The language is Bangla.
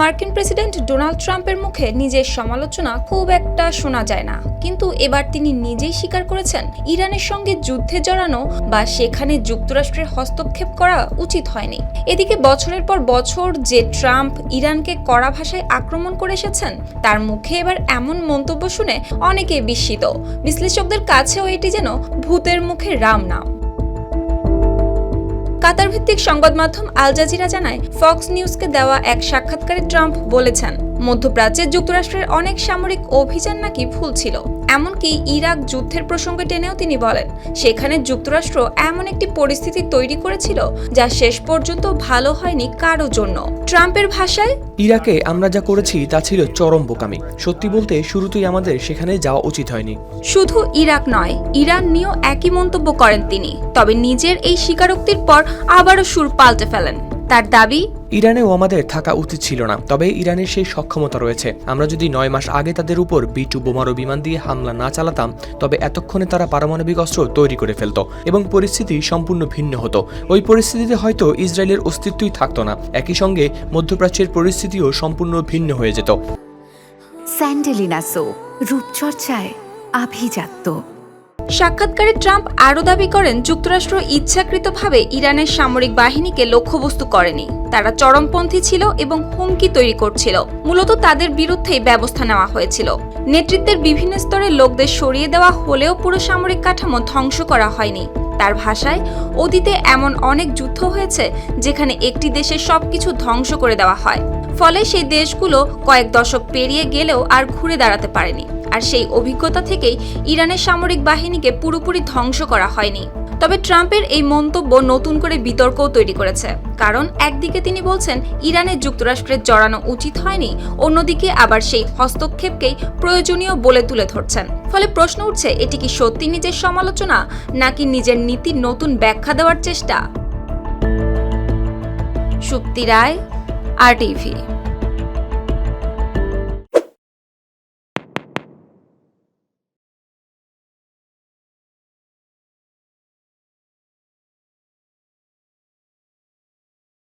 মার্কিন প্রেসিডেন্ট ডোনাল্ড ট্রাম্পের মুখে নিজের সমালোচনা খুব একটা শোনা যায় না, কিন্তু এবার তিনি নিজেই স্বীকার করেছেন ইরানের সঙ্গে যুদ্ধে জড়ানো বা সেখানে যুক্তরাষ্ট্রের হস্তক্ষেপ করা উচিত হয়নি। এদিকে বছরের পর বছর যে ট্রাম্প ইরানকে কড়া ভাষায় আক্রমণ করে এসেছেন, তার মুখে এবার এমন মন্তব্য শুনে অনেকেই বিস্মিত। বিশ্লেষকদের কাছেও এটি যেন ভূতের মুখে রাম নাম। কাতার ভিত্তিক সংবাদ মাধ্যম আল জাজিরা জানায়, ফক্স নিউজকে দেওয়া এক সাক্ষাৎকারে ট্রাম্প বলেছেন, মধ্যপ্রাচ্যে যুক্তরাষ্ট্রের অনেক সামরিক অভিযান নাকি ভুল ছিল। এমনকি ইরাক যুদ্ধের প্রসঙ্গে টেনেও তিনি বলেন, সেখানে যুক্তরাষ্ট্র এমন একটি পরিস্থিতি তৈরি করেছিল যা শেষ পর্যন্ত ভালো হয়নি কারো জন্য। ট্রাম্পের ভাষায়, ইরাকে আমরা যা করেছি তা ছিল চরম বোকামি। সত্যি বলতে শুরুতেই আমাদের সেখানে যাওয়া উচিত হয়নি। শুধু ইরাক নয়, ইরান নিয়েও একই মন্তব্য করেন তিনি। তবে নিজের এই স্বীকারোক্তির পর আবারও সুর পাল্টে ফেলেন। তার দাবি, ইরানেও আমাদের থাকা উচিত ছিল না, তবে ইরানের সেই সক্ষমতা রয়েছে। আমরা যদি 9 মাস আগে তাদের উপর B-2 বোমারু বিমান দিয়ে হামলা না চালাতাম, তবে এতক্ষণে তারা পারমাণবিক অস্ত্র তৈরি করে ফেলত এবং পরিস্থিতি সম্পূর্ণ ভিন্ন হতো। ওই পরিস্থিতিতে হয়তো ইসরায়েলের অস্তিত্বই থাকতো না। একই সঙ্গে মধ্যপ্রাচ্যের পরিস্থিতিও সম্পূর্ণ ভিন্ন হয়ে যেত। স্যান্ডেলিনা সো, রূপচর্চায় আভিজাত্য। সাক্ষাৎকারে ট্রাম্প আরও দাবি করেন, যুক্তরাষ্ট্র ইচ্ছাকৃতভাবে ইরানের সামরিক বাহিনীকে লক্ষ্যবস্তু করেনি। তারা চরমপন্থী ছিল এবং হুমকি তৈরি করছিল। মূলত তাদের বিরুদ্ধেই ব্যবস্থা নেওয়া হয়েছিল। নেতৃত্বের বিভিন্ন স্তরের লোকদের সরিয়ে দেওয়া হলেও পুরো সামরিক কাঠামো ধ্বংস করা হয়নি। তার ভাষায়, অতীতে এমন অনেক যুদ্ধ হয়েছে যেখানে একটি দেশের সবকিছু ধ্বংস করে দেওয়া হয়, ফলে সেই দেশগুলো কয়েক দশক পেরিয়ে গেলেও আর ঘুরে দাঁড়াতে পারেনি। আর সেই অভিজ্ঞতা থেকেই ইরানের সামরিক বাহিনীকে পুরোপুরি ধ্বংস করা হয়নি। তবে ট্রাম্পের এই মন্তব্য নতুন করে বিতর্কও তৈরি করেছে, কারণ একদিকে তিনি বলছেন ইরানের যুক্তরাষ্ট্রের জড়ানো উচিত হয়নি, অন্যদিকে আবার সেই হস্তক্ষেপকেই প্রয়োজনীয় বলে তুলে ধরছেন। ফলে প্রশ্ন উঠছে, এটি কি সত্যি নিজের সমালোচনা নাকি নিজের নীতির নতুন ব্যাখ্যা দেওয়ার চেষ্টা? সুপ্তি রায়, RTV।